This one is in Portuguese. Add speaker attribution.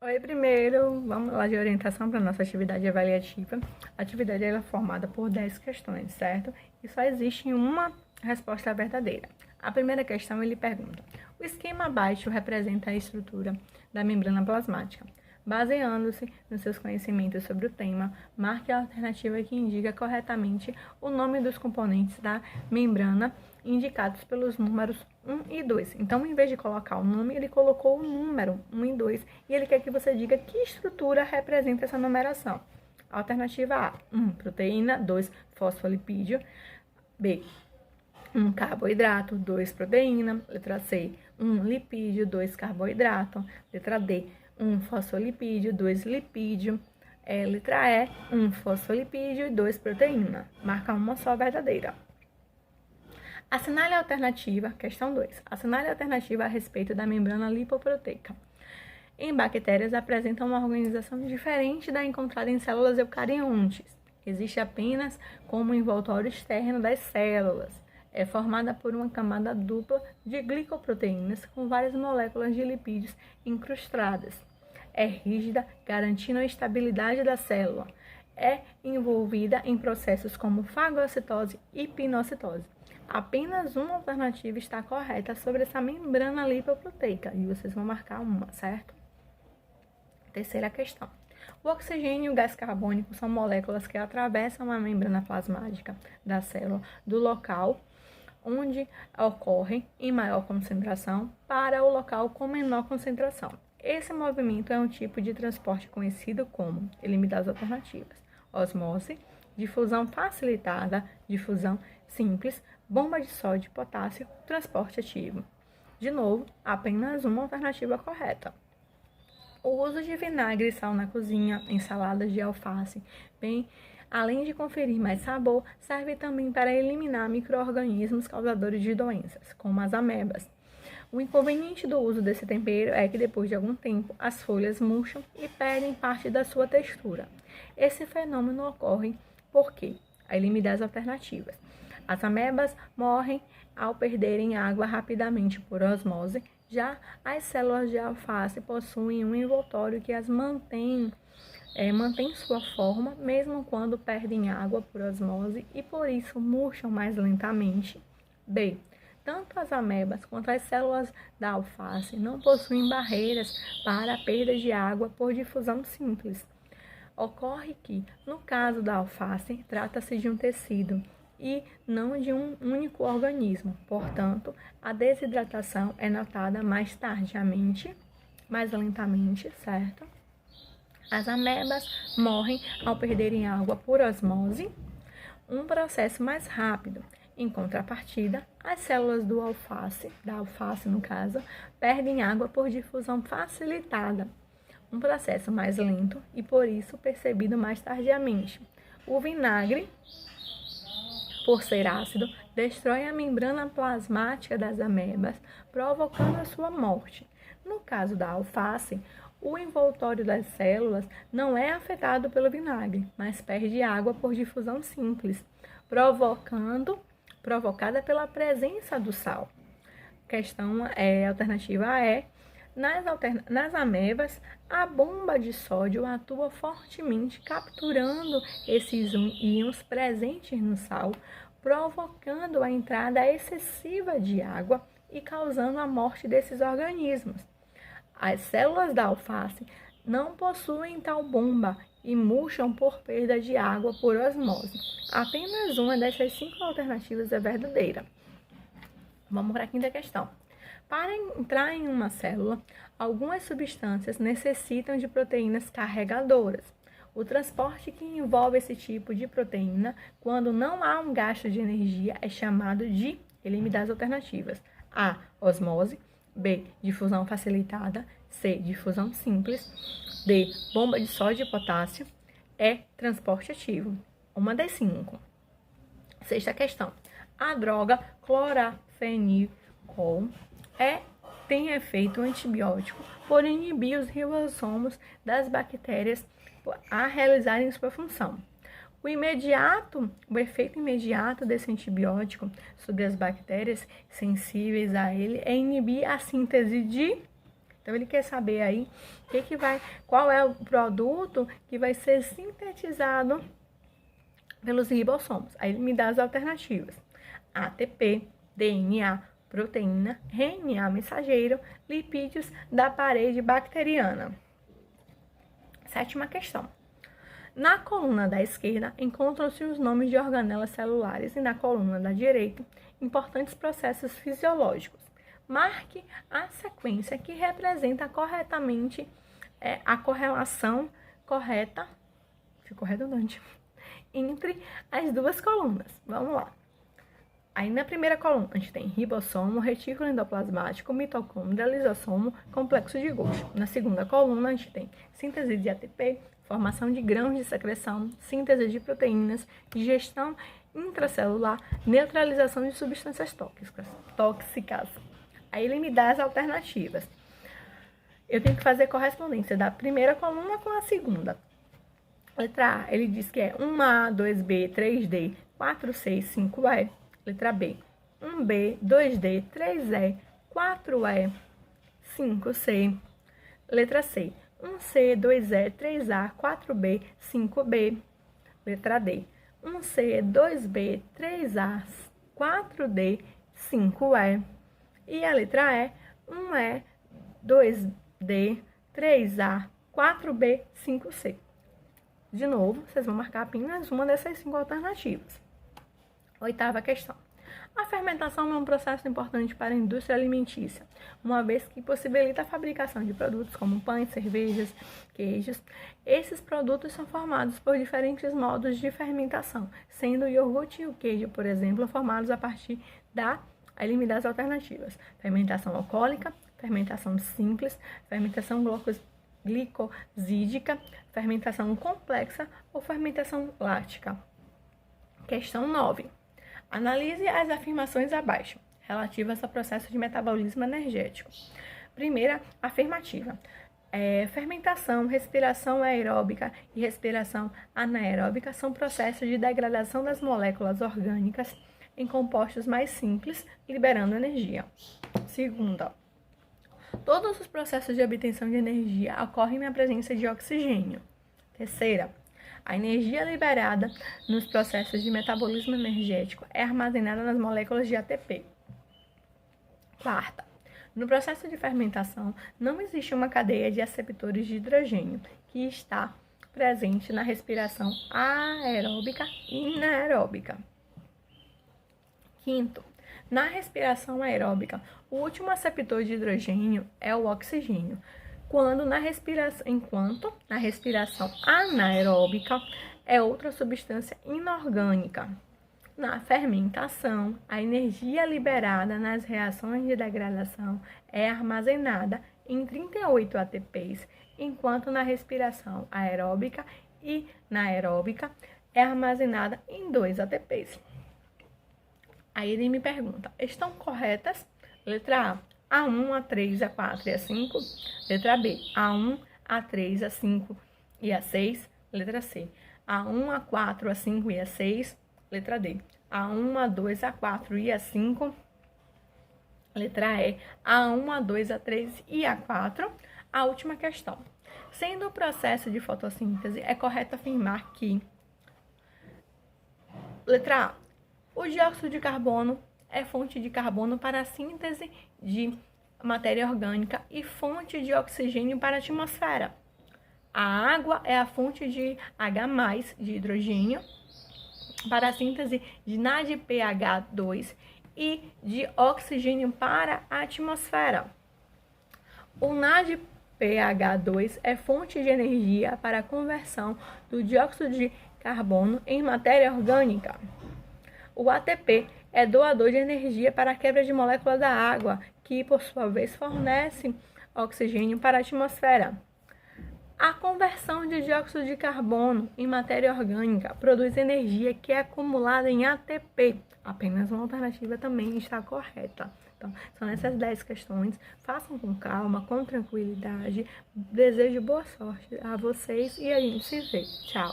Speaker 1: Oi, primeiro, vamos lá de orientação para a nossa atividade avaliativa. A atividade ela é formada por 10 questões, certo? E só existe uma resposta verdadeira. A primeira questão ele pergunta: o esquema abaixo representa a estrutura da membrana plasmática. Baseando-se nos seus conhecimentos sobre o tema, marque a alternativa que indica corretamente o nome dos componentes da membrana indicados pelos números 1 e 2. Então, em vez de colocar o nome, ele colocou o número 1 e 2 e ele quer que você diga que estrutura representa essa numeração. Alternativa A: 1 proteína, 2 fosfolipídio, B 1 carboidrato, 2 proteína, letra C 1 lipídio, 2 carboidrato, letra D 1 fosfolipídio, 2 lipídio, letra E 1 fosfolipídio e 2 proteína. Marca uma só verdadeira. Assinale a alternativa, questão 2. Assinale a alternativa a respeito da membrana lipoproteica. Em bactérias, apresenta uma organização diferente da encontrada em células eucariontes. Existe apenas como envoltório externo das células. É formada por uma camada dupla de glicoproteínas com várias moléculas de lipídios incrustadas. É rígida, garantindo a estabilidade da célula. É envolvida em processos como fagocitose e pinocitose. Apenas uma alternativa está correta sobre essa membrana lipoproteica e vocês vão marcar uma, certo? Terceira questão. O oxigênio e o gás carbônico são moléculas que atravessam a membrana plasmática da célula do local onde ocorrem em maior concentração para o local com menor concentração. Esse movimento é um tipo de transporte conhecido como, elimine as alternativas: osmose, difusão facilitada, difusão simples, bomba de sódio e potássio, transporte ativo. De novo, apenas uma alternativa correta. O uso de vinagre e sal na cozinha, em saladas de alface, bem, além de conferir mais sabor, serve também para eliminar micro-organismos causadores de doenças, como as amebas. O inconveniente do uso desse tempero é que depois de algum tempo as folhas murcham e perdem parte da sua textura. Esse fenômeno ocorre porque, aí ele me dá as alternativas: as amebas morrem ao perderem água rapidamente por osmose, já as células de alface possuem um envoltório que as mantém sua forma, mesmo quando perdem água por osmose e por isso murcham mais lentamente. B. Tanto as amebas quanto as células da alface não possuem barreiras para a perda de água por difusão simples. Ocorre que, no caso da alface, trata-se de um tecido e não de um único organismo. Portanto, a desidratação é notada mais tardiamente, mais lentamente, certo? As amebas morrem ao perderem água por osmose, um processo mais rápido. Em contrapartida, as células da alface no caso, perdem água por difusão facilitada, um processo mais lento e por isso percebido mais tardiamente. O vinagre, por ser ácido, destrói a membrana plasmática das amebas, provocando a sua morte. No caso da alface, o envoltório das células não é afetado pelo vinagre, mas perde água por difusão simples, provocada pela presença do sal. Alternativa A é: nas amebas, a bomba de sódio atua fortemente capturando esses íons presentes no sal, provocando a entrada excessiva de água e causando a morte desses organismos. As células da alface não possuem tal bomba e murcham por perda de água por osmose. Apenas uma dessas 5 alternativas é verdadeira. Vamos para a quinta questão. Para entrar em uma célula, algumas substâncias necessitam de proteínas carregadoras. O transporte que envolve esse tipo de proteína, quando não há um gasto de energia, é chamado de, ele me dá as alternativas: A, osmose; B, difusão facilitada; C, difusão simples; D, bomba de sódio e potássio; E, transporte ativo. Uma das 5. Sexta questão. A droga clorafenicol tem efeito antibiótico por inibir os ribossomos das bactérias a realizarem sua função. O efeito imediato desse antibiótico sobre as bactérias sensíveis a ele é inibir a síntese de Então, ele quer saber aí qual é o produto que vai ser sintetizado pelos ribossomos. Aí ele me dá as alternativas: ATP, DNA, proteína, RNA mensageiro, lipídios da parede bacteriana. 7ª questão. Na coluna da esquerda, encontram-se os nomes de organelas celulares e na coluna da direita, importantes processos fisiológicos. Marque a sequência que representa corretamente a correlação correta, ficou redundante, entre as duas colunas. Vamos lá. Aí na primeira coluna a gente tem ribossomo, retículo endoplasmático, mitocôndria, lisossomo, complexo de Golgi. Na segunda coluna a gente tem síntese de ATP, formação de grãos de secreção, síntese de proteínas, digestão intracelular, neutralização de substâncias tóxicas. Aí ele me dá as alternativas. Eu tenho que fazer correspondência da primeira coluna com a segunda. Letra A, ele diz que é 1A, 2B, 3D, 4C, 5E. Letra B, 1B, 2D, 3E, 4E, 5C. Letra C, 1C, 2E, 3A, 4B, 5B. Letra D, 1C, 2B, 3A, 4D, 5E. E a letra E, 1E, 2D, 3A, 4B, 5C. De novo, vocês vão marcar apenas uma dessas 5 alternativas. 8ª questão. A fermentação é um processo importante para a indústria alimentícia, uma vez que possibilita a fabricação de produtos como pães, cervejas, queijos. Esses produtos são formados por diferentes modos de fermentação, sendo o iogurte e o queijo, por exemplo, formados a partir aí me dá as alternativas: fermentação alcoólica, fermentação simples, fermentação glicosídica, fermentação complexa ou fermentação láctica. Questão 9. Analise as afirmações abaixo, relativas ao processo de metabolismo energético. Primeira afirmativa. Fermentação, respiração aeróbica e respiração anaeróbica são processos de degradação das moléculas orgânicas em compostos mais simples, liberando energia. Segunda. Todos os processos de obtenção de energia ocorrem na presença de oxigênio. Terceira. A energia liberada nos processos de metabolismo energético é armazenada nas moléculas de ATP. Quarta. No processo de fermentação, não existe uma cadeia de aceptores de hidrogênio, que está presente na respiração aeróbica e anaeróbica. Quinto. Na respiração aeróbica, o último aceptor de hidrogênio é o oxigênio, enquanto na respiração anaeróbica é outra substância inorgânica. Na fermentação, a energia liberada nas reações de degradação é armazenada em 38 ATPs, enquanto na respiração aeróbica e anaeróbica é armazenada em 2 ATPs. Aí ele me pergunta: estão corretas? Letra A, A1, A3, A4 e A5. Letra B, A1, A3, A5 e A6. Letra C, A1, A4, A5 e A6. Letra D, A1, A2, A4 e A5. Letra E, A1, A2, A3 e A4. A última questão. Sendo o processo de fotossíntese, é correto afirmar que... Letra A, o dióxido de carbono é fonte de carbono para a síntese de matéria orgânica e fonte de oxigênio para a atmosfera. A água é a fonte de H+, de hidrogênio, para a síntese de NADPH2 e de oxigênio para a atmosfera. O NADPH2 é fonte de energia para a conversão do dióxido de carbono em matéria orgânica. O ATP é doador de energia para a quebra de moléculas da água, que, por sua vez, fornece oxigênio para a atmosfera. A conversão de dióxido de carbono em matéria orgânica produz energia que é acumulada em ATP. Apenas uma alternativa também está correta. Então, são essas 10 questões. Façam com calma, com tranquilidade. Desejo boa sorte a vocês e a gente se vê. Tchau!